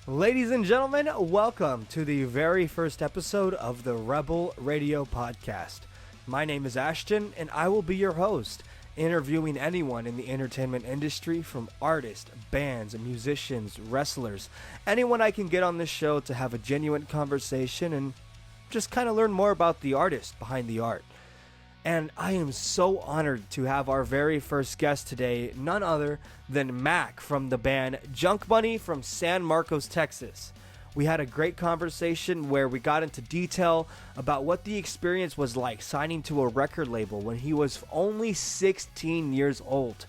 Ladies and gentlemen, welcome to the very first episode of the Rebel Radio Podcast. My name is Ashton, and I will be your host, interviewing anyone in the entertainment industry from artists, bands, musicians, wrestlers, anyone I can get on this show to have a genuine conversation and just kind of learn more about the artist behind the art. And I am so honored to have our very first guest today, none other than Mac from the band JunkBunny from San Marcos, Texas. We had a great conversation where we got into detail about what the experience was like signing to a record label when he was only 16 years old.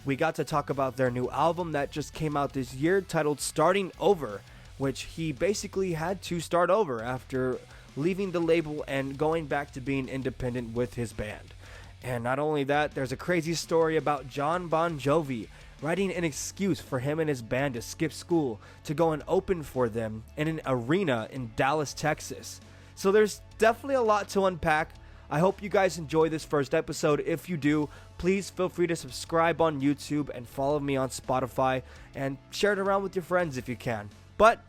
We got to talk about their new album that just came out this year titled Starting Over, which he basically had to start over after leaving the label and going back to being independent with his band. And not only that, there's a crazy story about Jon Bon Jovi writing an excuse for him and his band to skip school to go and open for them in an arena in Dallas, Texas. So there's definitely a lot to unpack. I hope you guys enjoy this first episode. If you do, please feel free to subscribe on YouTube and follow me on Spotify and share it around with your friends if you can. But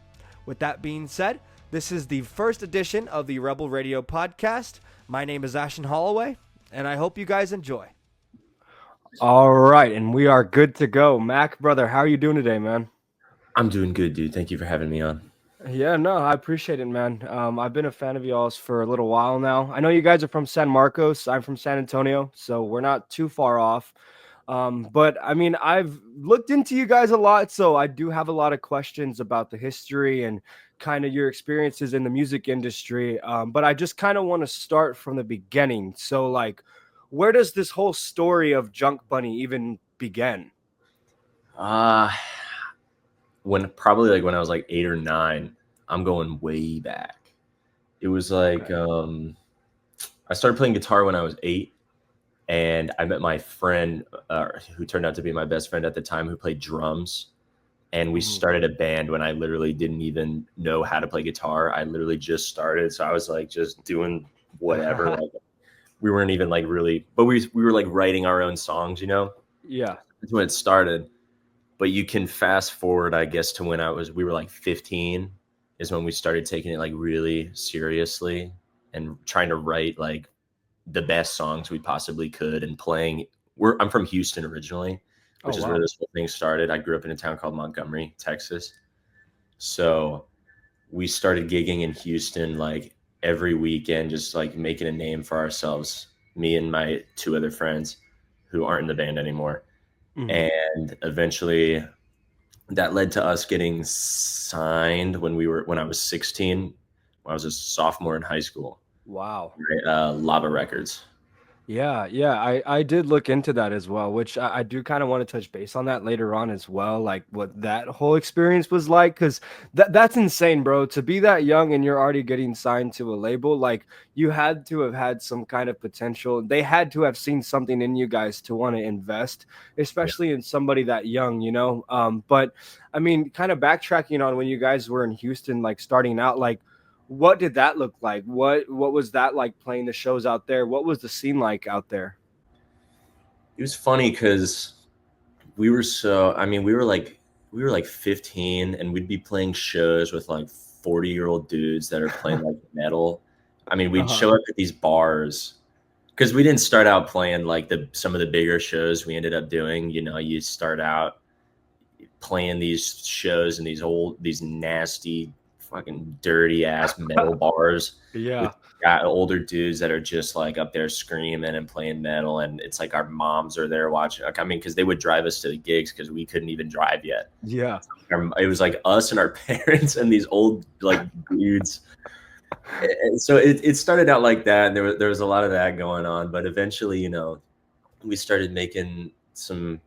with that being said, this is the first edition of the Rebel Radio Podcast. My name is Ashton Holloway, and I hope you guys enjoy. All right, and we are good to go. Mac, brother, how are you doing today, man? I'm doing good, dude. Thank you for having me on. Yeah, no, I appreciate it, man. I've been a fan of y'all's for a little while now. I know you guys are from San Marcos. I'm from San Antonio, so we're not too far off. But I mean, I've looked into you guys a lot, so I do have a lot of questions about the history and kind of your experiences in the music industry. But I just kind of want to start from the beginning. So, like, where does this whole story of JunkBunny even begin? When I was like 8 or 9, I'm going way back. It was like I started playing guitar when I was 8, and I met my friend who turned out to be my best friend at the time, who played drums. And we started a band when I literally didn't even know how to play guitar. I literally just started, so I was like just doing whatever. Like, we weren't even like really, but we were like writing our own songs, you know? Yeah. That's when it started. But you can fast forward, I guess, to when we were like 15 is when we started taking it like really seriously and trying to write like the best songs we possibly could and playing. I'm from Houston originally, which is where this whole thing started. I grew up in a town called Montgomery, Texas. So we started gigging in Houston like every weekend, just like making a name for ourselves, me and my 2 other friends who aren't in the band anymore. And eventually that led to us getting signed when I was 16, when I was a sophomore in high school. Wow. Lava Records. Yeah. I did look into that as well, which I do kind of want to touch base on that later on as well, like what that whole experience was like, because that's insane, bro. To be that young and you're already getting signed to a label, like you had to have had some kind of potential. They had to have seen something in you guys to want to invest, especially in somebody that young, you know? But I mean, kind of backtracking on when you guys were in Houston, like starting out, like, what did that look like? What was that like playing the shows out there? What was the scene like out there? It was funny because we were like 15 and we'd be playing shows with like 40-year-old dudes that are playing like metal. I mean, we'd show up at these bars because we didn't start out playing like some of the bigger shows we ended up doing. You know, you start out playing these shows in these nasty, fucking dirty ass metal bars. Yeah. With older dudes that are just like up there screaming and playing metal, and it's like our moms are there watching. Like, I mean, because they would drive us to the gigs because we couldn't even drive yet. Yeah. It was like us and our parents and these old like dudes. And so it started out like that, and there was a lot of that going on. But eventually, you know, we started making some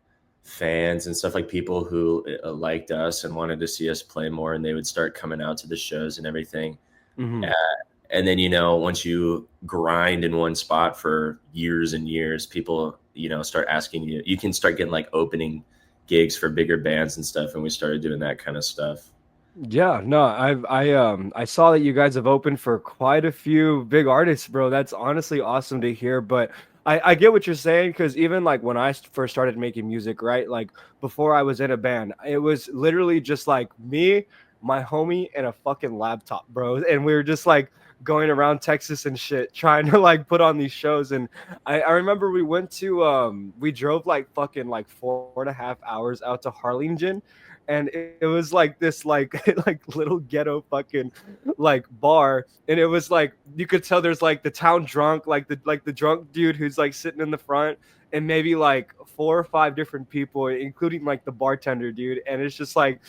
fans and stuff, like people who liked us and wanted to see us play more, and they would start coming out to the shows and everything. And then, you know, once you grind in one spot for years and years, people, you know, start asking you can start getting like opening gigs for bigger bands and stuff, and we started doing that kind of stuff. Yeah, no, I saw that you guys have opened for quite a few big artists, bro. That's honestly awesome to hear. But I get what you're saying, because even like when I first started making music, right? Like before I was in a band, it was literally just like me, my homie, and a fucking laptop, bro. And we were just like going around Texas and shit, trying to like put on these shows. And I remember we went to we drove like fucking like 4.5 hours out to Harlingen, and it was like this like like little ghetto fucking like bar, and it was like you could tell there's like the town drunk, like the drunk dude who's like sitting in the front, and maybe like 4 or 5 different people, including like the bartender dude. And it's just like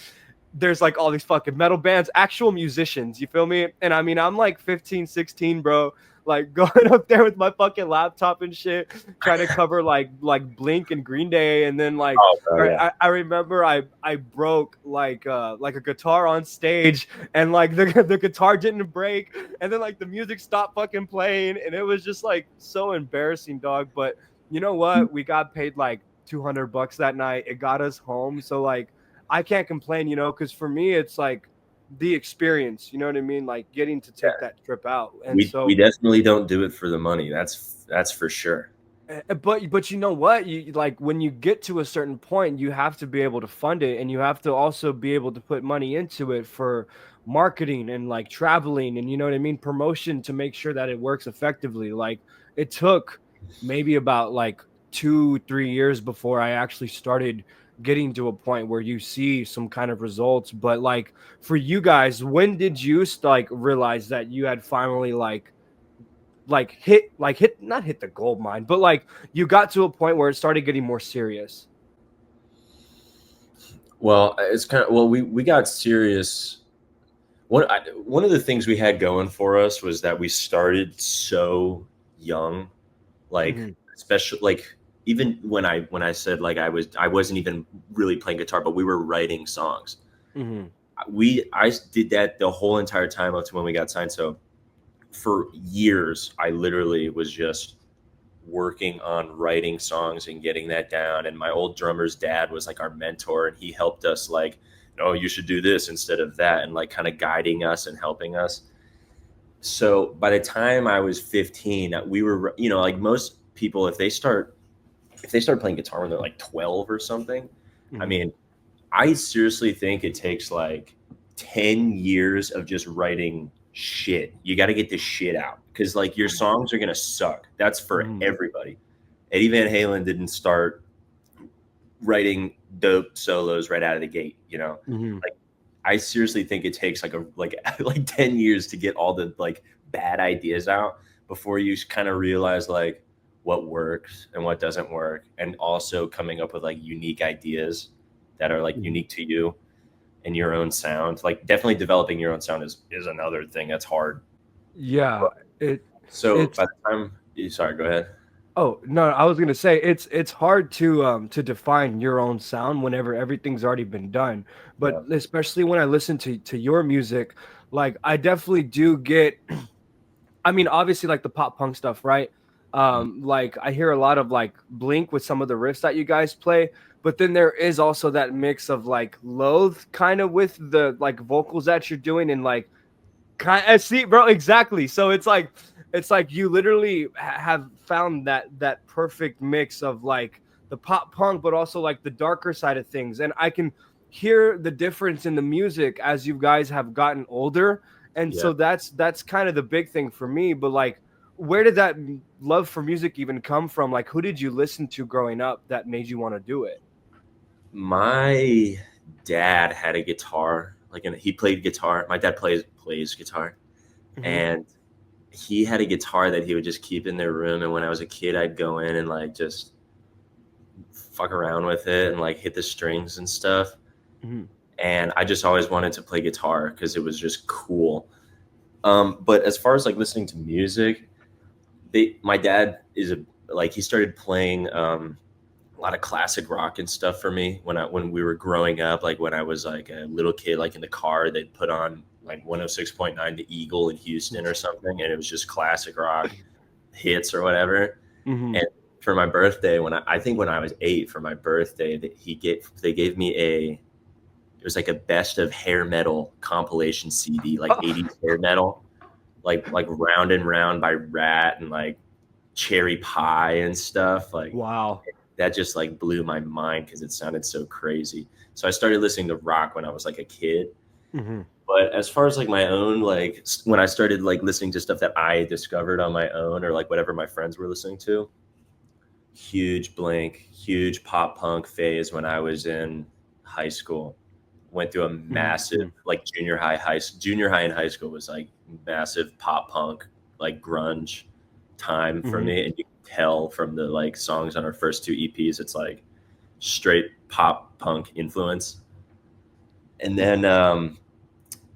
there's like all these fucking metal bands, actual musicians, you feel me? And I mean, I'm like 15, 16, bro, like going up there with my fucking laptop and shit, trying to cover like Blink and Green Day. And then like Oh, bro, yeah. I remember I broke like a guitar on stage, and like the guitar didn't break, and then like the music stopped fucking playing, and it was just like so embarrassing, dog. But you know what? We got paid like $200 that night. It got us home. So like I can't complain, because for me it's like the experience, you know what I mean? Like getting to take that trip out. And We so definitely don't do it for the money. That's for sure. but you know what? You like when you get to a certain point, you have to be able to fund it, and you have to also be able to put money into it for marketing and like traveling and you know what I mean, promotion, to make sure that it works effectively. Like it took maybe about like 2 3 years before I actually started getting to a point where you see some kind of results. But like for you guys, when did you like realize that you had finally hit not hit the gold mine, but like you got to a point where it started getting more serious? Well, it's kind of well, we got serious. One of the things we had going for us was that we started so young, like Mm-hmm. especially like even when I said like I wasn't even really playing guitar, but we were writing songs. Mm-hmm. I did that the whole entire time up to when we got signed. So for years, I literally was just working on writing songs and getting that down. And my old drummer's dad was like our mentor, and he helped us like, oh, you should do this instead of that, and like kind of guiding us and helping us. So by the time I was 15, we were, like most people, if they start playing guitar when they're like 12 or something, I Mm-hmm. mean, I seriously think it takes like 10 years of just writing shit. You got to get this shit out because like your songs are going to suck. That's for Mm-hmm. everybody. Eddie Van Halen didn't start writing dope solos right out of the gate. Mm-hmm. Like I seriously think it takes like like 10 years to get all the like bad ideas out before you kind of realize like what works and what doesn't work, and also coming up with like unique ideas that are like Mm-hmm. unique to you and your own sound. Like definitely developing your own sound is another thing that's hard. Yeah, it So it's by the time, sorry, go ahead. oh no, I was gonna say it's hard to define your own sound whenever everything's already been done. But Yeah. especially when I listen to your music, like I definitely do get, I mean, obviously like the pop punk stuff, right? Like I hear a lot of like Blink with some of the riffs that you guys play, but then there is also that mix of like Loathe kind of with the like vocals that you're doing, and like kind of see, bro, exactly. So it's like you literally have found that perfect mix of like the pop punk, but also like the darker side of things. And I can hear the difference in the music as you guys have gotten older. And Yeah. so that's kind of the big thing for me. But like, where did that love for music even come from? Like, who did you listen to growing up that made you want to do it? My dad had a guitar, like, and he played guitar. My dad plays guitar, Mm-hmm. and he had a guitar that he would just keep in their room. And when I was a kid, I'd go in and like just fuck around with it and like hit the strings and stuff. Mm-hmm. And I just always wanted to play guitar because it was just cool. But as far as like listening to music, my dad he started playing a lot of classic rock and stuff for me when we were growing up. Like when I was like a little kid, like in the car, they'd put on like 106.9 The Eagle in Houston or something, and it was just classic rock hits or whatever. Mm-hmm. And for my birthday, I think when I was 8, for my birthday, they gave me it was like a best of hair metal compilation CD, like 80s hair metal, like Round and Round by Rat and like Cherry Pie and stuff. Like Wow. that just blew my mind because it sounded so crazy. So I started listening to rock when I was like a kid, Mm-hmm. But as far as like my own, like when I started like listening to stuff that I discovered on my own or like whatever my friends were listening to, huge Blink, huge pop punk phase when I was in high school. Went through a massive Mm-hmm. like junior high and high school was like massive pop punk, like grunge time for Mm-hmm. me. And you can tell from the like songs on our first two EPs, it's like straight pop punk influence. And then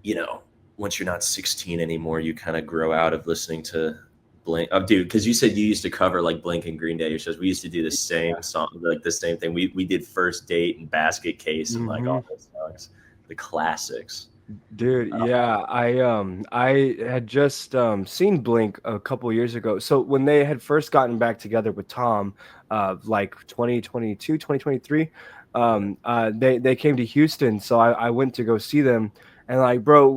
you know, once you're not 16 anymore, you kind of grow out of listening to Blink. Oh, dude, because you said you used to cover like Blink and Green Day shows. We used to do the same song, like the same thing. We did First Date and Basket Case and like Mm-hmm. all those songs, the classics. Dude, Uh, yeah, I had just seen Blink a couple years ago. So when they had first gotten back together with Tom, like 2022, 2023, they came to Houston, so I went to go see them. And like, bro,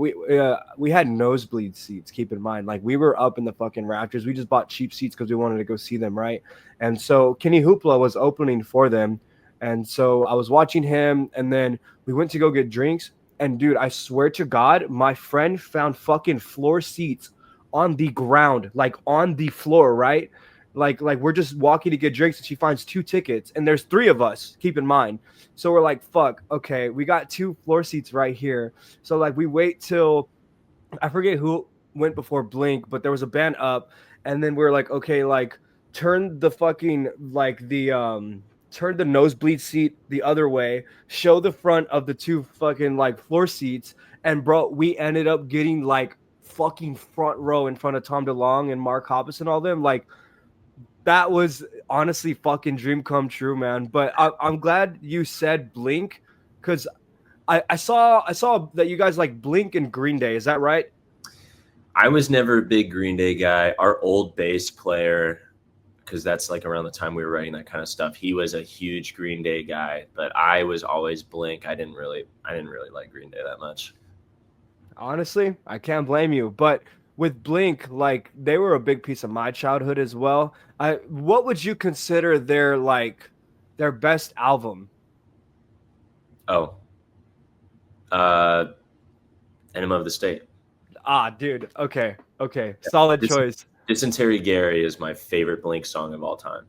we had nosebleed seats, keep in mind. Like we were up in the fucking rafters. We just bought cheap seats because we wanted to go see them, right? And so Kenny Hoopla was opening for them. And so I was watching him, and then we went to go get drinks. And dude, I swear to God, my friend found fucking floor seats on the ground, like on the floor, right? Like we're just walking to get drinks and she finds two tickets and there's three of us, keep in mind. So we're like, fuck, okay, we got two floor seats right here. So like we wait till I forget who went before Blink, but there was a band up, and then we are like, okay, like turn the fucking like the turn the nosebleed seat the other way, show the front of the two fucking like floor seats, and bro, we ended up getting like fucking front row in front of Tom DeLonge and Mark Hoppus and all them. Like that was honestly fucking dream come true, man. But I'm glad you said Blink because I saw that you guys like Blink and Green Day. Is that right? I was never a big Green Day guy. Our old bass player, because that's like around the time we were writing that kind of stuff. He was a huge Green Day guy, but I was always Blink. I didn't really like Green Day that much. Honestly, I can't blame you. But with Blink, like they were a big piece of my childhood as well. What would you consider their like their best album? Oh, uh, Enema of the State. Ah, dude. Okay. Okay. Solid Dis- choice. Dysentery Gary is my favorite Blink song of all time.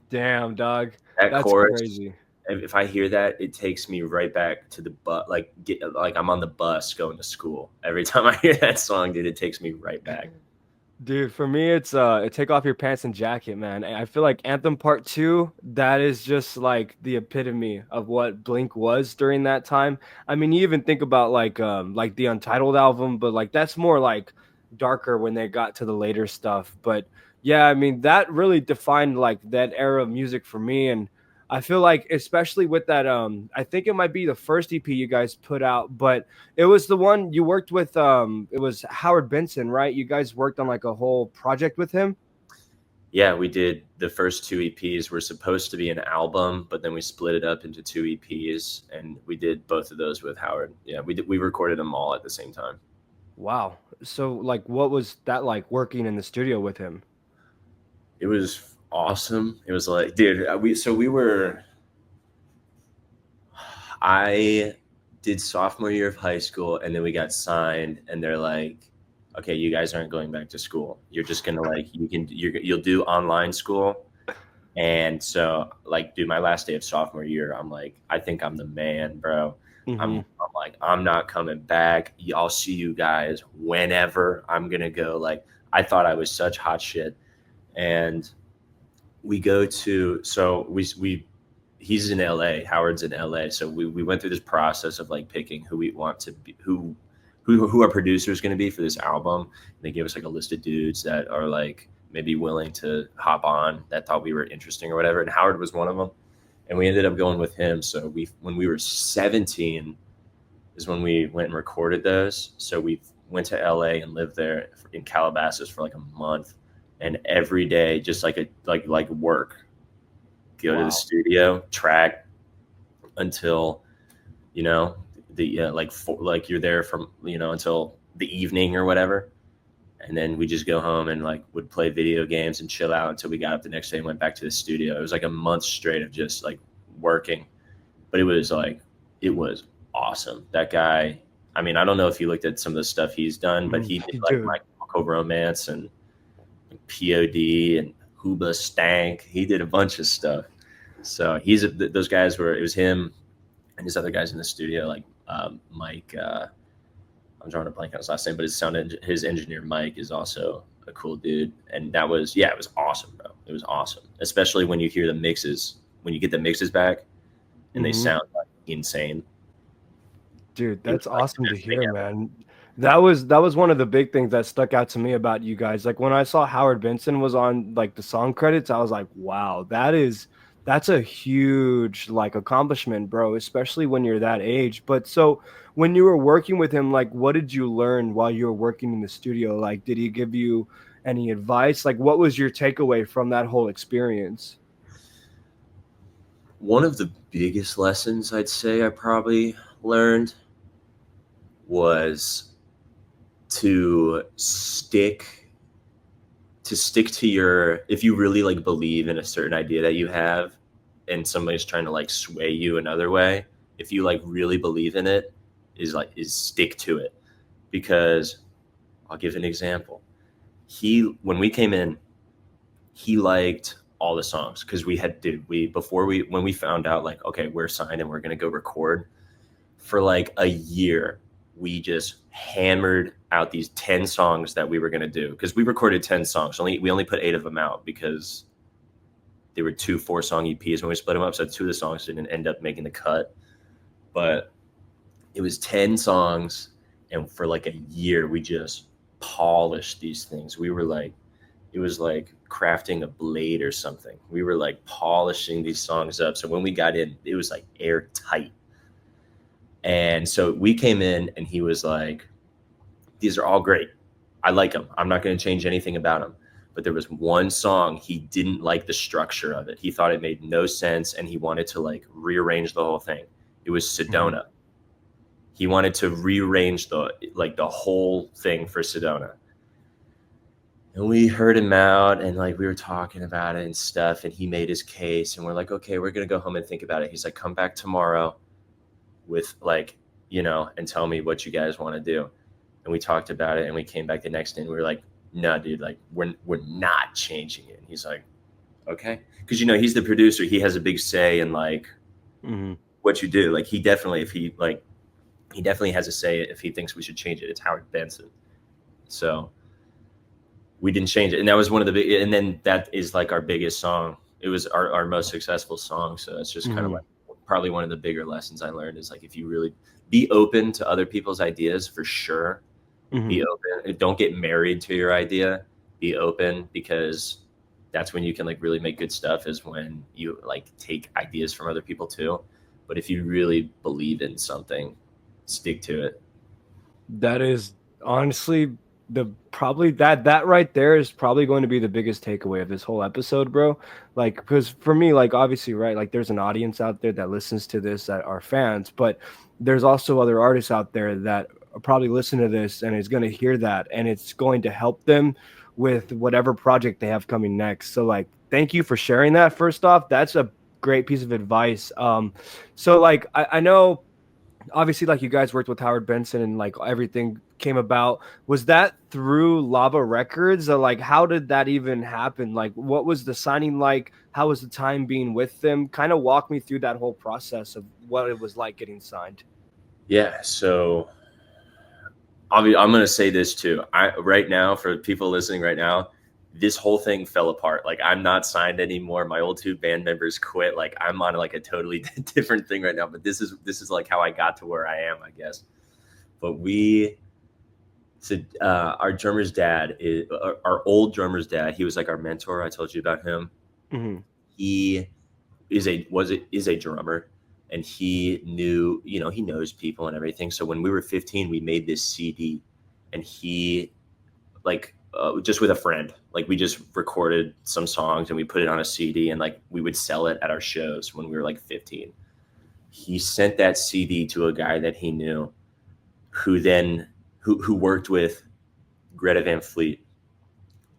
Damn, dog. That That's chorus, crazy. if I hear that, it takes me right back to the bus. Like I'm on the bus going to school. Every time I hear that song, dude, it takes me right back. Dude, for me it's take off your pants and jacket, man. I feel like Anthem Part 2, that is just like the epitome of what Blink was during that time. I mean, you even think about like the Untitled album, but like that's more like darker when they got to the later stuff. But yeah, I mean, that really defined like that era of music for me. And I feel like especially with that I think it might be the first EP you guys put out, but it was the one you worked with. It was Howard Benson, right? You guys worked on like a whole project with him. Yeah, we did the first two EPs were supposed to be an album, but then we split it up into two EPs, and we did both of those with Howard. Yeah, we recorded them all at the same time. Wow. So, like, what was that like working in the studio with him? It was awesome. It was like, dude, we were. I did sophomore year of high school, and then we got signed, and they're like, okay, you guys aren't going back to school. You're just gonna like you'll do online school. And so, like, dude, my last day of sophomore year, I'm like, I think I'm the man, bro. Hmm. I'm like, I'm not coming back. I'll see you guys whenever I'm gonna go. Like, I thought I was such hot shit. And we go to so we he's in LA, Howard's in LA. So we went through this process of like picking who we want to be who our producer is going to be for this album. And they gave us like a list of dudes that are like maybe willing to hop on that thought we were interesting or whatever. And Howard was one of them. And we ended up going with him. So when we were 17 is when we went and recorded those. So we went to LA and lived there in Calabasas for like a month. And every day, just like work, go to the Wow. studio, track until you know the like you're there from until the evening or whatever, and then we just go home and like would play video games and chill out until we got up the next day and went back to the studio. It was like a month straight of just like working, but it was awesome. That guy, I mean, I don't know if you looked at some of the stuff he's done, but he did like Dude. My Chemical Romance and POD and Huba Stank. He did a bunch of stuff. So those guys were, it was him and his other guys in the studio, like Mike. I'm drawing a blank on his last name, but his engineer Mike is also a cool dude. And that was, yeah, it was awesome, bro. It was awesome, especially when you hear the mixes, when you get the mixes back, and they sound like insane. Dude, It was that's like awesome the to best thing hear, ever. man. That was one of the big things that stuck out to me about you guys. Like when I saw Howard Benson was on like the song credits, I was like, wow, that's a huge like accomplishment, bro, especially when you're that age. But so when you were working with him, like what did you learn while you were working in the studio? Like did he give you any advice? Like what was your takeaway from that whole experience? One of the biggest lessons I'd say I probably learned was to stick to your, if you really like believe in a certain idea that you have and somebody's trying to like sway you another way, if you like really believe in it, is stick to it. Because I'll give an example. When we came in, he liked all the songs because when we found out like, okay, we're signed and we're gonna go record, for like a year, we just hammered out these 10 songs that we were going to do because we recorded 10 songs. We only put 8 of them out because they were 2 4-song EPs when we split them up. So 2 of the songs didn't end up making the cut. But it was 10 songs. And for like a year, we just polished these things. It was like crafting a blade or something. We were like polishing these songs up. So when we got in, it was like airtight. And so we came in and he was like, these are all great. I like them. I'm not going to change anything about them. But there was one song he didn't like the structure of it. He thought it made no sense and he wanted to like rearrange the whole thing. It was Sedona. He wanted to rearrange the whole thing for Sedona. And we heard him out and like we were talking about it and stuff and he made his case and we're like, okay, we're going to go home and think about it. He's like, come back tomorrow with like, and tell me what you guys want to do. And we talked about it and we came back the next day and we were like, no, dude, like we're not changing it. And he's like, okay. Cause he's the producer. He has a big say in like what you do. Like he definitely has a say if he thinks we should change it. It's Howard Benson. So we didn't change it. And that was one of the big, and then that is like our biggest song. It was our most successful song. So it's just kind of like, probably one of the bigger lessons I learned is like, if you really be open to other people's ideas, for sure, be open. Don't get married to your idea. Be open, because that's when you can like really make good stuff, is when you like take ideas from other people too. But if you really believe in something, stick to it. That is honestly that right there is probably going to be the biggest takeaway of this whole episode, bro. Like, because for me, like obviously, right, like there's an audience out there that listens to this that are fans, but there's also other artists out there that are probably listen to this and is going to hear that and it's going to help them with whatever project they have coming next. So like, thank you for sharing that. First off, that's a great piece of advice. So like I know obviously like you guys worked with Howard Benson and like everything came about. Was that through Lava Records? Or like how did that even happen? Like what was the signing like? How was the time being with them? Kind of walk me through that whole process of what it was like getting signed. Yeah. So I'm going to say this too. Right now, for people listening right now, this whole thing fell apart. Like I'm not signed anymore. My old 2 band members quit. Like I'm on like a totally different thing right now. But this is like how I got to where I am, I guess. But our drummer's dad is our old drummer's dad. He was like our mentor. I told you about him. He is a drummer, and he knew, he knows people and everything. So when we were 15, we made this CD, and he like just with a friend, like we just recorded some songs and we put it on a CD and like we would sell it at our shows when we were like 15. He sent that CD to a guy that he knew, who worked with Greta Van Fleet.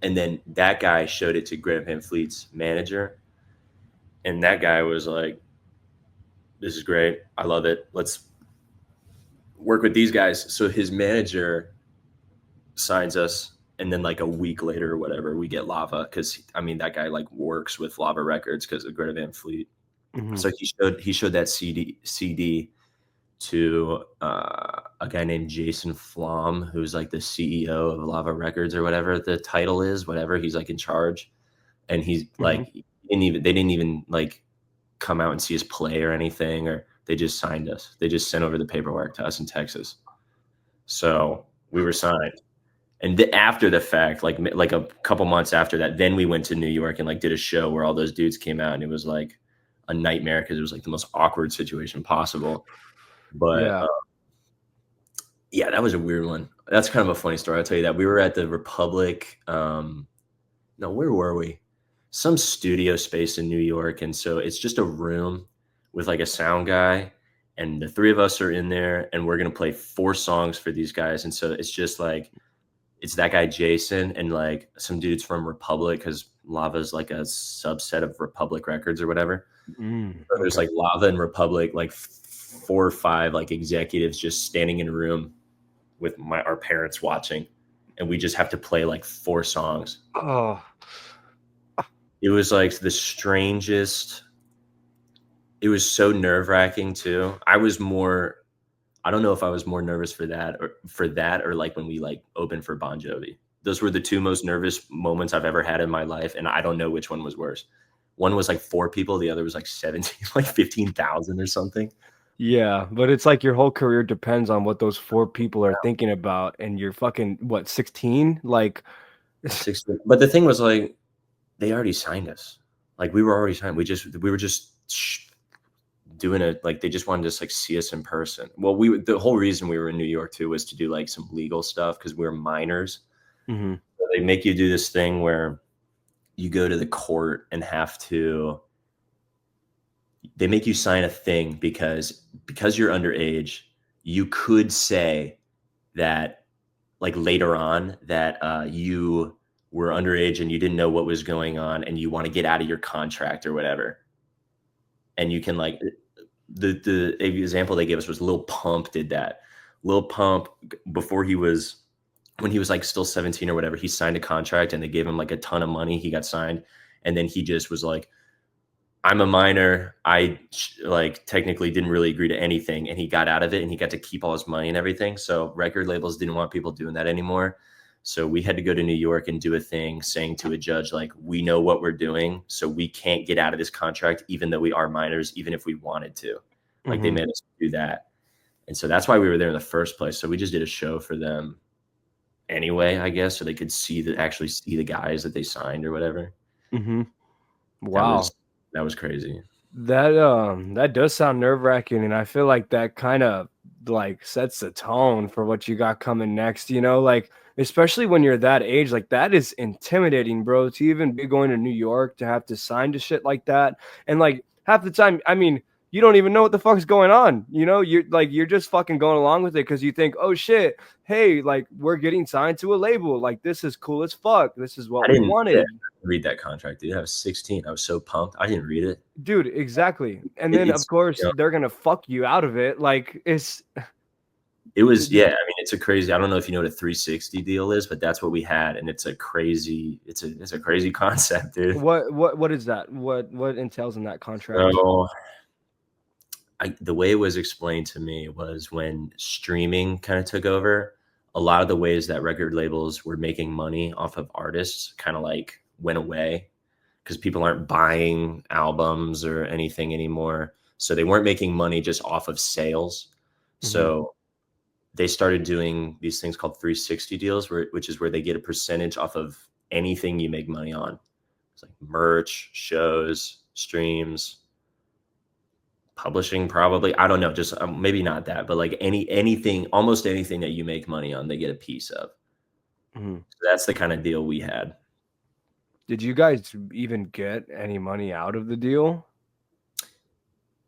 And then that guy showed it to Greta Van Fleet's manager. And that guy was like, this is great. I love it. work with these guys. So his manager signs us, and then like a week later or whatever, we get Lava, because I mean that guy like works with Lava Records because of Greta Van Fleet. Mm-hmm. So he showed that CD to a guy named Jason Flom, who's like the CEO of Lava Records or whatever the title is, whatever. He's like in charge, and he's Mm-hmm. like they didn't even like come out and see us play or anything, or they just signed us. They just sent over the paperwork to us in Texas. So we were signed. And after the fact, like a couple months after that, then we went to New York and like did a show where all those dudes came out, and it was like a nightmare because it was like the most awkward situation possible. But Yeah. yeah, that was a weird one. That's kind of a funny story. I'll tell you that. We were at the Republic. No, where were we? Some studio space in New York. And so it's just a room with like a sound guy. And the three of us are in there, and we're going to play 4 songs for these guys. And so it's just like, it's that guy, Jason, and like some dudes from Republic, because Lava's like a subset of Republic Records or whatever. So there's Okay. like Lava and Republic, like 4 or 5 like executives just standing in a room with our parents watching, and we just have to play like 4 songs. Oh. It was like the strangest. It was so nerve-wracking too. I don't know if I was more nervous for that or like when we like opened for Bon Jovi. Those were the 2 most nervous moments I've ever had in my life, and I don't know which one was worse. One was like 4 people, the other was like 17, like 15,000 or something. Yeah, but it's like your whole career depends on what those 4 people are thinking about, and you're fucking what, 16? Like, 16. But the thing was like they already signed us. Like we were already signed. We were just doing it, like they just wanted to just like see us in person. Well, the whole reason we were in New York too was to do like some legal stuff because we were minors. mhm, So they make you do this thing where you go to the court and they make you sign a thing because you're underage. You could say that like later on that you were underage and you didn't know what was going on and you want to get out of your contract or whatever. And you can like the example they gave us was Lil Pump did that. Lil Pump, when he was like still 17 or whatever, he signed a contract and they gave him like a ton of money. He got signed, and then he just was like, I'm a minor. I like technically didn't really agree to anything, and he got out of it and he got to keep all his money and everything. So record labels didn't want people doing that anymore. So we had to go to New York and do a thing saying to a judge, like, we know what we're doing, so we can't get out of this contract, even though we are minors, even if we wanted to. Like they mhm, made us do that. And so that's why we were there in the first place. So we just did a show for them anyway, I guess, so they could actually see the guys that they signed or whatever. mhm. That Wow. was crazy. That does sound nerve-wracking, and I feel like that kinda, like, sets the tone for what you got coming next, like, especially when you're that age, like, that is intimidating, bro, to even be going to New York, to have to sign to shit like that, and, like, half the time, I mean, you don't even know what the fuck's going on, you're just fucking going along with it because you think, "Oh, shit, hey, like, we're getting signed to a label, like, this is cool as fuck, this is I what we didn't wanted." read that contract, dude. I was 16. I was so pumped. I didn't read it. Dude, exactly. And then of It's course they're gonna fuck you out of it. Like it was, d- yeah. I mean, it's a crazy. I don't know if you know what a 360 deal is, but that's what we had, and it's a crazy. It's a crazy concept, dude. what is that? What entails in that contract? So the way it was explained to me was when streaming kind of took over, a lot of the ways that record labels were making money off of artists kind of like went away because people aren't buying albums or anything anymore. So they weren't making money just off of sales. Mhm. So they started doing these things called 360 deals, which is where they get a percentage off of anything you make money on. It's like merch, shows, streams, publishing, probably. I don't know, just maybe not that, but like anything, almost anything that you make money on, they get a piece of. Mhm. So that's the kind of deal we had. Did you guys even get any money out of the deal?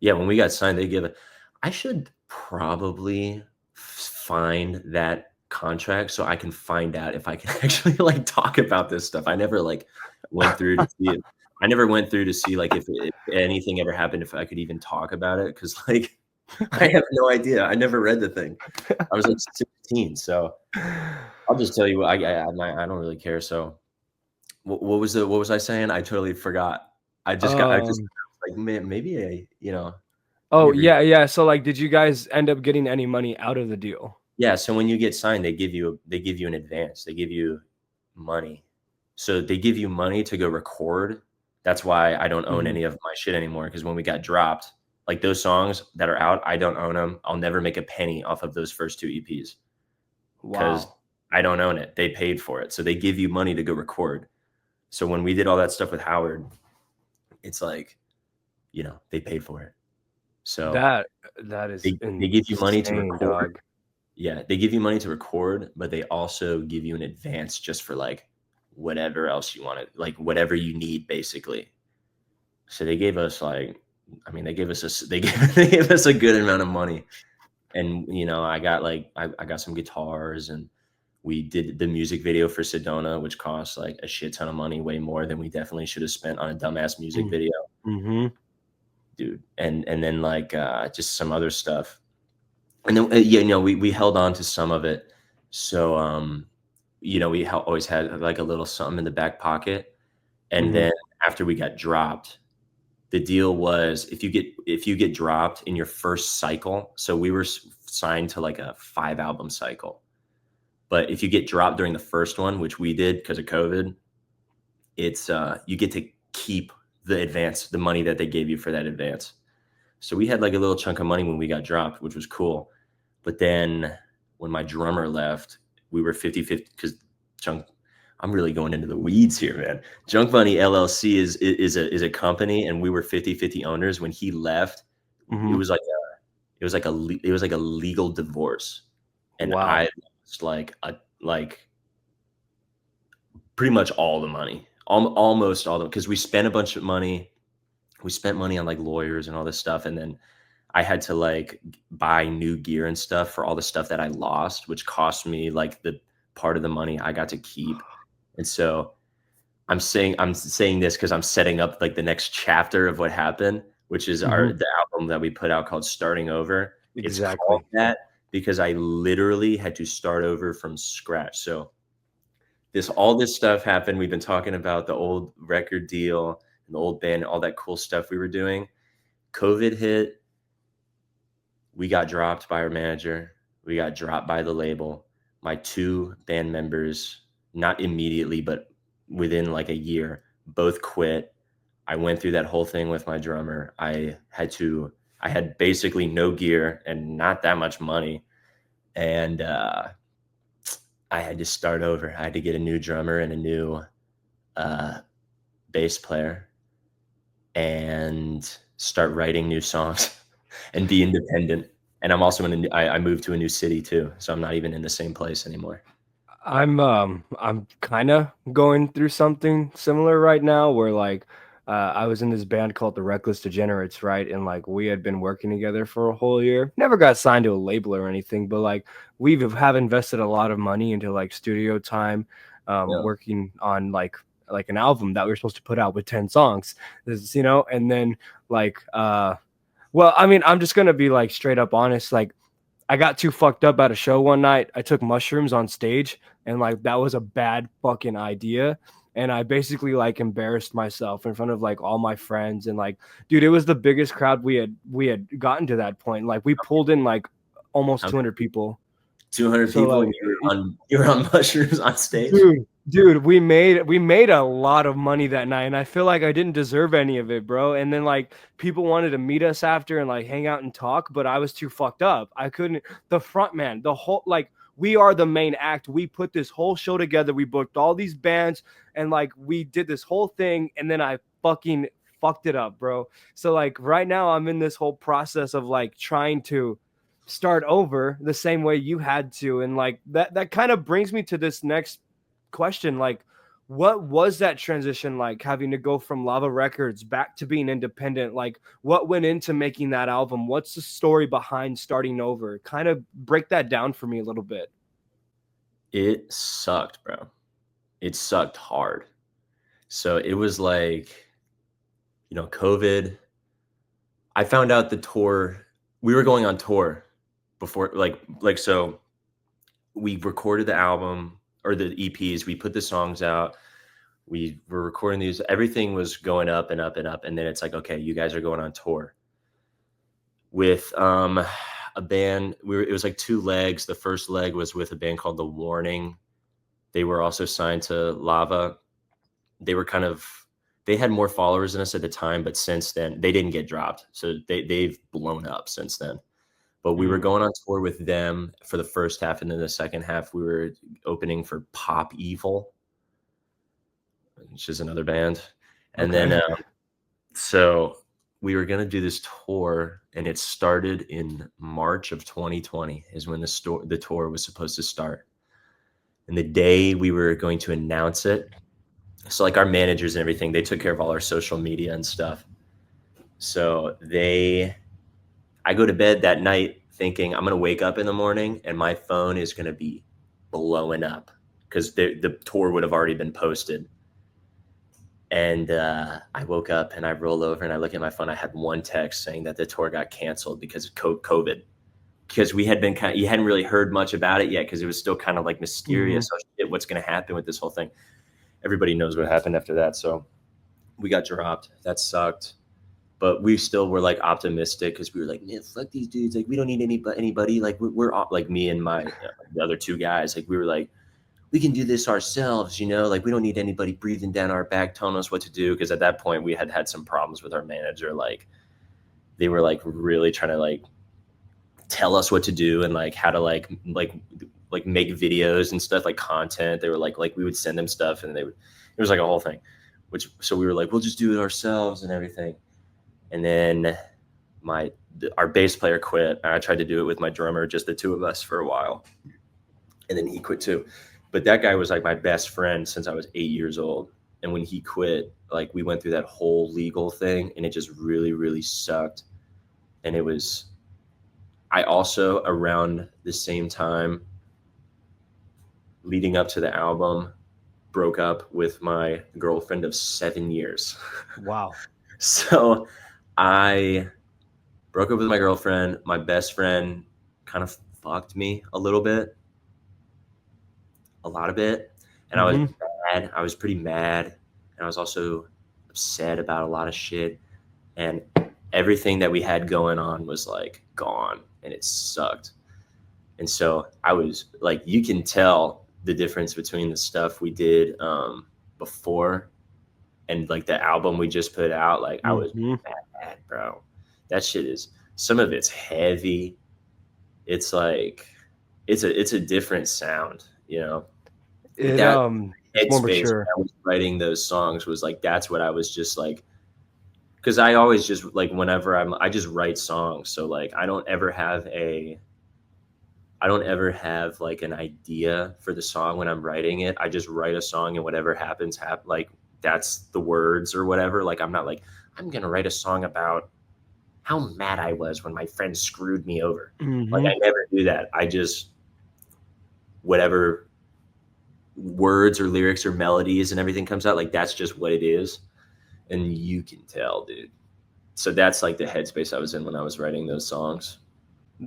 Yeah, when we got signed, they give it. I should probably find that contract so I can find out if I can actually like talk about this stuff. I never like went through to see it. I never went through to see like if anything ever happened, if I could even talk about it. Cause like I have no idea. I never read the thing. I was like 16, so I'll just tell you. I don't really care. So what was I saying? I totally forgot. I just Um, like man, maybe I oh never. yeah, yeah. So like, did you guys end up getting any money out of the deal? Yeah, so when you get signed, they give you an advance. They give you money. So they give you money to go record. That's why I don't own Mhm. any of my shit anymore because when we got dropped, like those songs that are out, I don't own them. I'll never make a penny off of those first two EPs because Wow. I don't own it. They paid for it. So they give you money to go record. So when we did all that stuff with Howard, it's like, they paid for it. So That that is they give you money to insane, record. dog. Yeah, they give you money to record, but they also give you an advance just for like whatever else you want to, like whatever you need, basically. So they gave us like, I mean, they gave us a good amount of money, and I got like I got some guitars, and we did the music video for Sedona, which cost like a shit ton of money, way more than we definitely should have spent on a dumbass music video, Mm-hmm. dude. And then like just some other stuff. And then yeah, we held on to some of it. So we always had like a little something in the back pocket. And Mm-hmm. then after we got dropped, the deal was if you get dropped in your first cycle, so we were signed to like a 5 album cycle. But if you get dropped during the first one, which we did because of COVID, it's you get to keep the money that they gave you for that advance. So we had like a little chunk of money when we got dropped, which was cool. But then when my drummer left, we were 50-50 because Junk I'm really going into the weeds here, man. JunkBunny LLC is a company, and we were 50-50 owners. When he left, it Mm-hmm. was like a legal divorce. And I Wow. lost like pretty much all the money. Almost all the because we spent a bunch of money. We spent money on like lawyers and all this stuff, and then I had to like buy new gear and stuff for all the stuff that I lost, which cost me like the part of the money I got to keep. And so I'm saying this because I'm setting up like the next chapter of what happened, which is Mm-hmm. the album that we put out called Starting Over. It's called Exactly. that because I literally had to start over from scratch. So all this stuff happened. We've been talking about the old record deal and the old band, all that cool stuff we were doing. COVID hit. We got dropped by our manager. We got dropped by the label. My two band members, not immediately, but within like a year, both quit. I went through that whole thing with my drummer. I had basically no gear and not that much money. And I had to start over. I had to get a new drummer and a new uh, bass player and start writing new songs and be independent. And I'm also I moved to a new city too, so I'm not even in the same place anymore. I'm kind of going through something similar right now where like I was in this band called the Reckless Degenerates, right? And like we had been working together for a whole year. Never got signed to a label or anything, but like have invested a lot of money into like studio time, Yeah. working on like an album that we were supposed to put out with 10 songs. And then like well, I mean, I'm just gonna be like straight up honest, like I got too fucked up at a show one night. I took mushrooms on stage and like that was a bad fucking idea. And I basically like embarrassed myself in front of like all my friends and like, dude, it was the biggest crowd we had gotten to that point. Like we pulled in like almost I'm 200 people. 200 So people like and you were on mushrooms on stage. dude, we made a lot of money that night, and I feel like I didn't deserve any of it, bro. And then like people wanted to meet us after and like hang out and talk, but I was too fucked up. I couldn't. The front man, the whole like we are the main act. We put this whole show together. We booked all these bands, and like we did this whole thing, and then I fucking fucked it up, bro. So like right now, I'm in this whole process of like trying to start over the same way you had to, and like that kind of brings me to this next question, like what was that transition like, having to go from Lava Records back to being independent? Like what went into making that album? What's the story behind starting over? Kind of break that down for me a little bit. It sucked, bro. It sucked hard. So it was like, COVID. I found out the tour. we were going on tour before, so we recorded the album or the EPs. We put the songs out. We were recording these. Everything was going up and up and up. And then it's like, okay, you guys are going on tour with a band. It was like 2 legs. The first leg was with a band called The Warning. They were also signed to Lava. They were they had more followers than us at the time, but since then they didn't get dropped. So they've blown up since then. But we were going on tour with them for the first half, and then the second half we were opening for Pop Evil, which is another band. And then so we were going to do this tour, and it started in March of 2020 is when the tour was supposed to start. And the day we were going to announce it, so like our managers and everything, they took care of all our social media and stuff. So I go to bed that night thinking I'm going to wake up in the morning and my phone is going to be blowing up because the tour would have already been posted. And I woke up and I roll over and I look at my phone. I had one text saying that the tour got canceled because of COVID. Because we had been you hadn't really heard much about it yet because it was still kind of like mysterious. Oh, shit, what's going to happen with this whole thing? Everybody knows what happened after that. So we got dropped. That sucked. But we still were like optimistic because we were like, man, fuck these dudes. Like, we don't need anybody. Like, we're like me and the other 2 guys. Like, we were like, we can do this ourselves, like we don't need anybody breathing down our back, telling us what to do. Because at that point we had some problems with our manager. Like, they were like really trying to like tell us what to do and like how to like make videos and stuff, like content. They were like we would send them stuff and it was like a whole thing, so we were like, we'll just do it ourselves and everything. And then our bass player quit. I tried to do it with my drummer, just the 2 of us for a while. And then he quit too. But that guy was like my best friend since I was 8 years old. And when he quit, like we went through that whole legal thing and it just really, really sucked. And I also, around the same time leading up to the album, broke up with my girlfriend of 7 years. Wow. So I broke up with my girlfriend. My best friend kind of fucked me a little bit. A lot of it. And I was mad. I was pretty mad. And I was also upset about a lot of shit. And everything that we had going on was like gone and it sucked. And so I was like, you can tell the difference between the stuff we did before and like the album we just put out. Like I was mad, bro. That shit is, some of it's heavy. It's like, it's a different sound, It's more mature. I was writing those songs was like, that's what I was just like, because I always just like, whenever I just write songs. So like, I don't ever have like an idea for the song when I'm writing it. I just write a song and whatever happens, like that's the words or whatever. Like, I'm not like, I'm going to write a song about how mad I was when my friend screwed me over. Like, I never do that. I just, whatever words or lyrics or melodies and everything comes out, like that's just what it is. And you can tell, dude. So that's like the headspace I was in when I was writing those songs.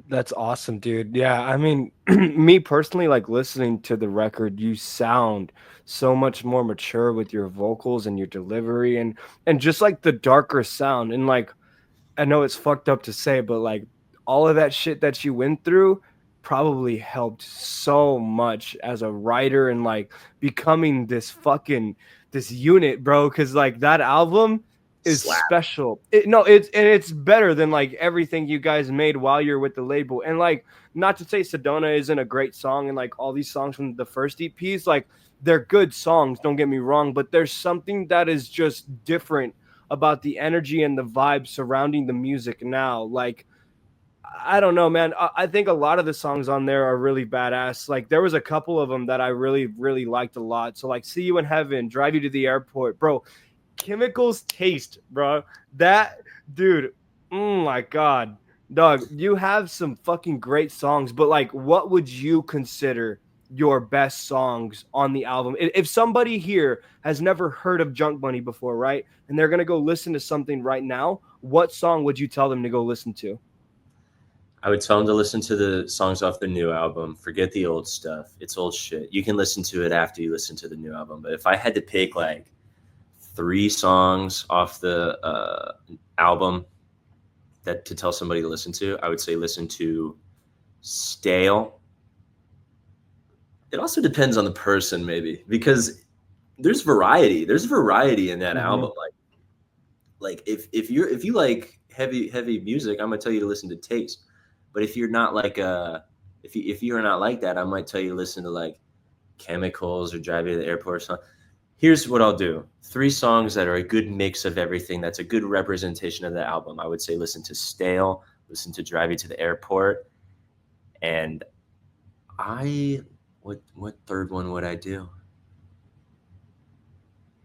That's awesome, dude. Yeah, I mean, me personally, like listening to the record, you sound so much more mature with your vocals and your delivery and just like the darker sound. And like, I know it's fucked up to say, but like all of that shit that you went through probably helped so much as a writer and like becoming this unit, bro. Cause like that album is special. It's better than like everything you guys made while you're with the label. And like, not to say Sedona isn't a great song, and like all these songs from the first EPs, like they're good songs, don't get me wrong, but there's something that is just different about the energy and the vibe surrounding the music now. Like, I don't know, man. I think a lot of the songs on there are really badass. Like, there was a couple of them that I really, really liked a lot. So like, See You in Heaven, Drive You to the Airport, bro. Chemicals Taste, bro. That dude, oh my god, dog. You have some fucking great songs, but like, what would you consider your best songs on the album? If somebody here has never heard of JunkBunny before, right, and they're gonna go listen to something right now, what song would you tell them to go listen to? I would tell them to listen to the songs off the new album. Forget the old stuff. It's old shit. You can listen to it after you listen to the new album. But if I had to pick like 3 songs off the album that to tell somebody to listen to, I would say listen to Stale. It also depends on the person, maybe, because there's variety. There's variety in that Mm-hmm. album. Like if you like heavy music, I'm gonna tell you to listen to Taste. But if you're not like if you're not like that, I might tell you to listen to like Chemicals or Drive You to the Airport or something. Here's what I'll do: 3 songs that are a good mix of everything. That's a good representation of the album. I would say listen to Stale, listen to Drive You to the Airport, and I what third one would I do?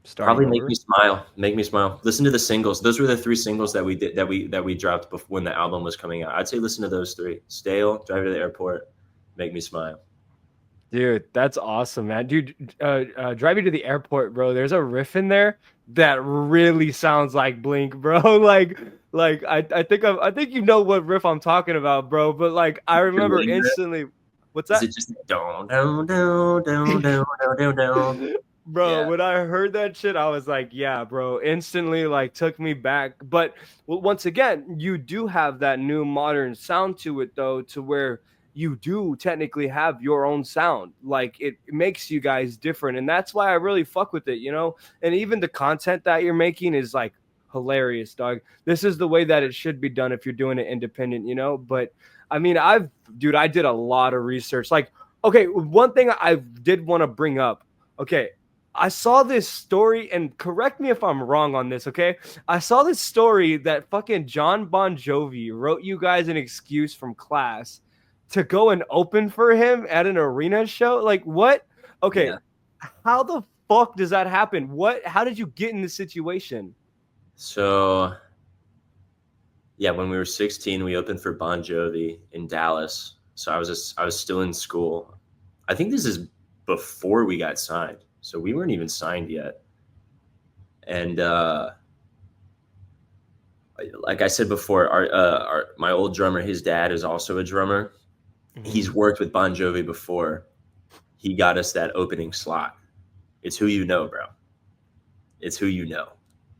Starting Probably Make over. Me Smile. Make Me Smile. Listen to the singles. Those were the 3 singles that we did that we dropped before when the album was coming out. I'd say listen to those 3. Stale, Drive to the Airport, Make Me Smile. Dude, that's awesome, man. Dude, drive you to the airport, bro. There's a riff in there that really sounds like Blink, bro. I think you know what riff I'm talking about, bro. But like, I remember Really, instantly. What's is that? it just down down down down down down down? Bro, Yeah, when I heard that shit, I was like, yeah, bro, instantly like took me back. But once again, you do have that new modern sound to it though, to where you do technically have your own sound. Like it makes you guys different. And that's why I really fuck with it, you know? And even the content that you're making is like hilarious, dog. This is the way that it should be done if you're doing it independent, you know? But I mean, dude, I did a lot of research. Like, okay, one thing I did want to bring up. Okay, I saw this story, and correct me if I'm wrong on this, okay? I saw this story that fucking John Bon Jovi wrote you guys an excuse from class to go and open for him at an arena show. Like, what? Okay, yeah. how the fuck does that happen? How did you get in this situation? So yeah, when we were 16, we opened for Bon Jovi in Dallas. So I was still in school. I think this is before we got signed. So we weren't even signed yet. And like I said before, our my old drummer, his dad is also a drummer. Mm-hmm. He's worked with Bon Jovi before. He got us that opening slot. It's who you know, bro. It's who you know.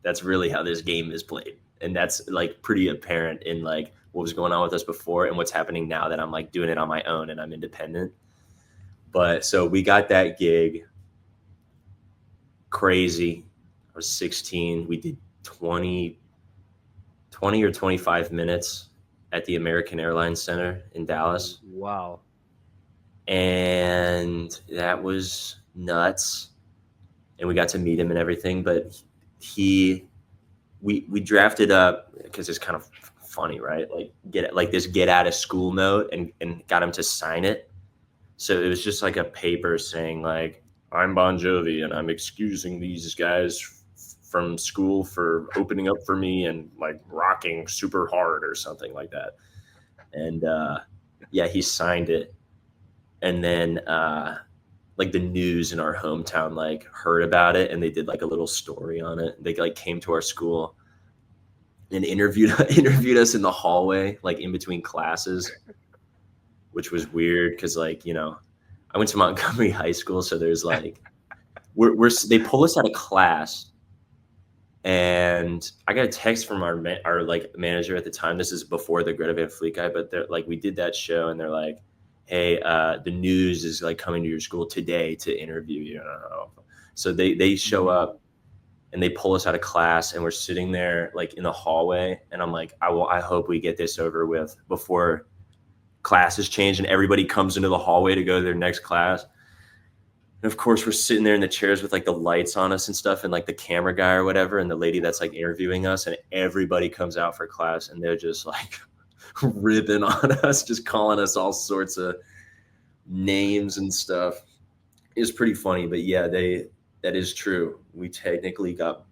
That's really how this game is played, and that's like pretty apparent in like what was going on with us before and what's happening now that I'm like doing it on my own and I'm independent. But so we got that gig. Crazy. I was 16. We did 20 or 25 minutes at the American Airlines Center in Dallas. Wow. And that was nuts. And we got to meet him and everything. But we drafted up because it's kind of funny, right? Like get out of school note and got him to sign it. So it was just like a paper saying like, I'm Bon Jovi and I'm excusing these guys from school for opening up for me and like rocking super hard or something like that. And yeah, he signed it. And then like the news in our hometown like heard about it and they did like a little story on it. They like came to our school and interviewed us in the hallway, like in between classes, which was weird because like I went to Montgomery High School, so there's like they pull us out of class, and I got a text from our like manager at the time. This is before the Greta Van Fleet guy, but they're like we did that show, and they're like, hey, the news is like coming to your school today to interview you. So they show up and they pull us out of class and we're sitting there like in the hallway and I'm like, I hope we get this over with before classes change and everybody comes into the hallway to go to their next class. And of course we're sitting there in the chairs with like the lights on us and stuff and like the camera guy or whatever and the lady that's like interviewing us and everybody comes out for class and they're just like ripping on us, just calling us all sorts of names and stuff. It was pretty funny, but yeah, that is true. We technically got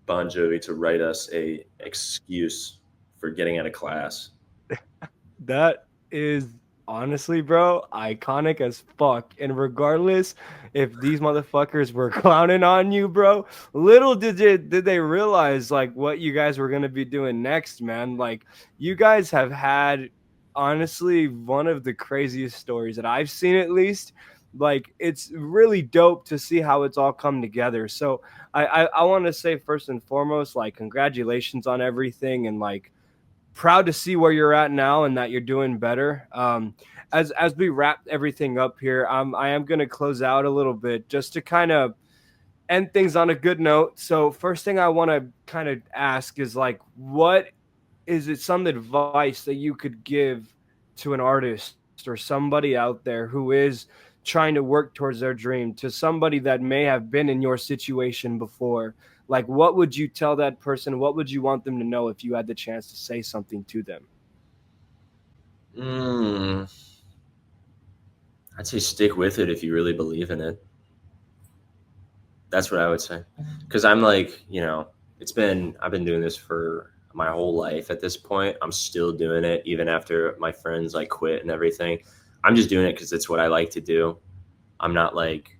Bon Jovi to write us a excuse for getting out of class. That is honestly, bro, iconic as fuck. And regardless if these motherfuckers were clowning on you, bro, little did they realize like what you guys were gonna be doing next, man. Like you guys have had honestly one of the craziest stories that I've seen, at least. Like, it's really dope to see how it's all come together. So I want to say first and foremost, like, congratulations on everything, and like, proud to see where you're at now and that you're doing better. As we wrap everything up here, I am going to close out a little bit just to kind of end things on a good note. So first thing I want to kind of ask is, like, what is it some advice that you could give to an artist or somebody out there who is trying to work towards their dream, to somebody that may have been in your situation before? Like, what would you tell that person? What would you want them to know if you had the chance to say something to them? Mm, I'd say stick with it if you really believe in it. That's what I would say. Because I'm like, I've been doing this for my whole life at this point. I'm still doing it even after my friends like quit and everything. I'm just doing it because it's what I like to do. I'm not like,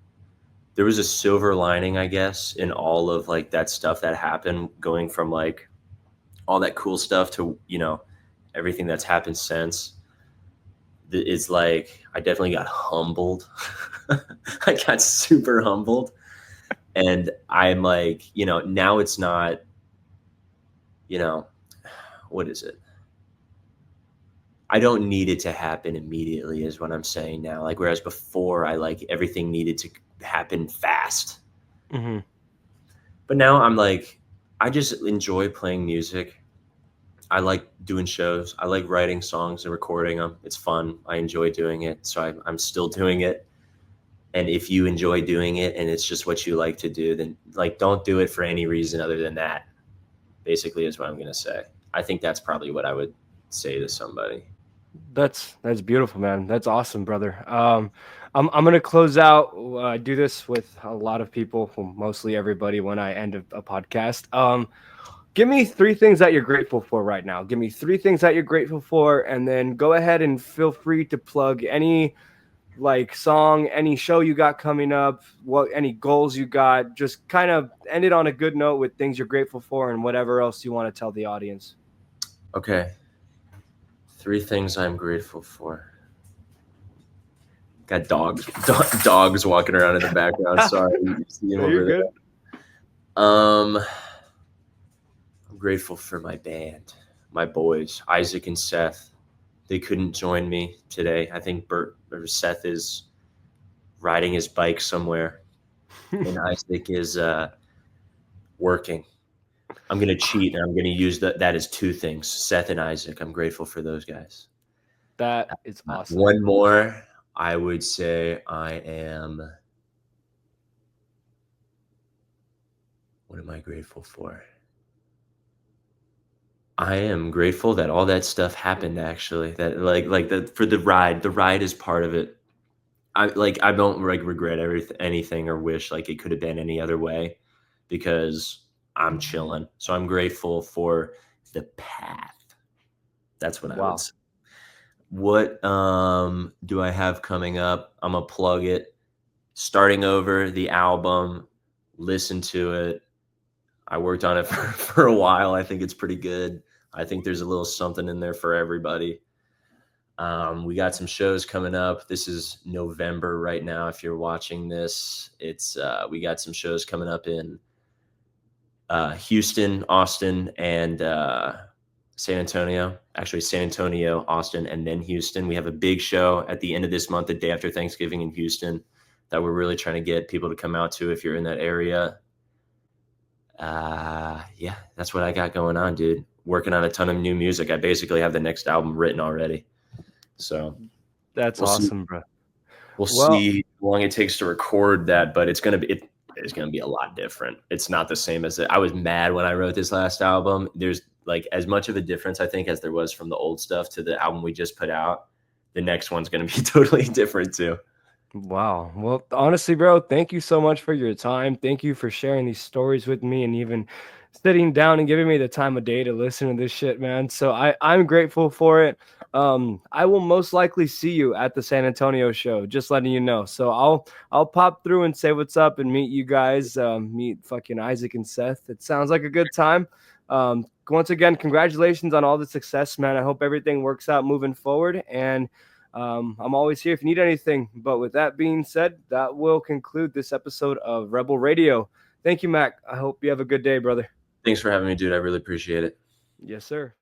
there was a silver lining, I guess, in all of like that stuff that happened, going from like all that cool stuff to, everything that's happened since. It's like I definitely got humbled. I got super humbled. And I'm like, now it's not, you know, what is it? I don't need it to happen immediately, is what I'm saying now. Like, whereas before, I like everything needed to happen fast. Mm-hmm. But now I'm like, I just enjoy playing music. I like doing shows. I like writing songs and recording them. It's fun. I enjoy doing it. So I'm still doing it. And if you enjoy doing it and it's just what you like to do, then like, don't do it for any reason other than that, basically, is what I'm going to say. I think that's probably what I would say to somebody. That's beautiful, man. That's awesome, brother. I'm gonna close out. I do this with a lot of people, well, mostly everybody, when I end a podcast. Give me three things that you're grateful for right now. Give me three things that you're grateful for, and then go ahead and feel free to plug any, like, song, any show you got coming up, what any goals you got. Just kind of end it on a good note with things you're grateful for and whatever else you want to tell the audience. Okay. Three things I'm grateful for. Got dogs walking around in the background. Sorry, you see them No, you're over good. there. I'm grateful for my band, my boys, Isaac and Seth. They couldn't join me today. I think Bert or Seth is riding his bike somewhere, and Isaac is working. I'm gonna cheat, and I'm gonna use that as two things: Seth and Isaac. I'm grateful for those guys. That is awesome. One more, I would say I am. What am I grateful for? I am grateful that all that stuff happened. Actually, that like that for the ride. The ride is part of it. I don't like regret anything or wish like it could have been any other way, because I'm chilling. So I'm grateful for the path. That's what I would Wow. say. What do I have coming up? I'm gonna plug it. Starting over the album, listen to it. I worked on it for a while. I think it's pretty good. I think there's a little something in there for everybody. We got some shows coming up. This is November right now. If you're watching this, it's we got some shows coming up in Houston, Austin, and San Antonio. Actually, San Antonio, Austin, and then Houston. We have a big show at the end of this month, the day after Thanksgiving, in Houston, that we're really trying to get people to come out to if you're in that area. Yeah, that's what I got going on, dude. Working on a ton of new music. I basically have the next album written already. So That's we'll see. awesome, bro. We'll Well, see how long it takes to record that, but it's gonna be a lot different. It's not the same as it. I was mad when I wrote this last album. There's like as much of a difference, I think, as there was from the old stuff to the album we just put out. The next one's gonna be totally different too. wow. Well, honestly, bro, thank you so much for your time. Thank you for sharing these stories with me and even sitting down and giving me the time of day to listen to this shit, man. So I'm grateful for it. I will most likely see you at the San Antonio show, just letting you know. So I'll pop through and say what's up and meet you guys. Meet fucking Isaac and Seth. It sounds like a good time. Once again, congratulations on all the success, man. I hope everything works out moving forward. And I'm always here if you need anything. But with that being said, that will conclude this episode of Rebel Radio. Thank you, Mac. I hope you have a good day, brother. Thanks for having me, dude. I really appreciate it. Yes, sir.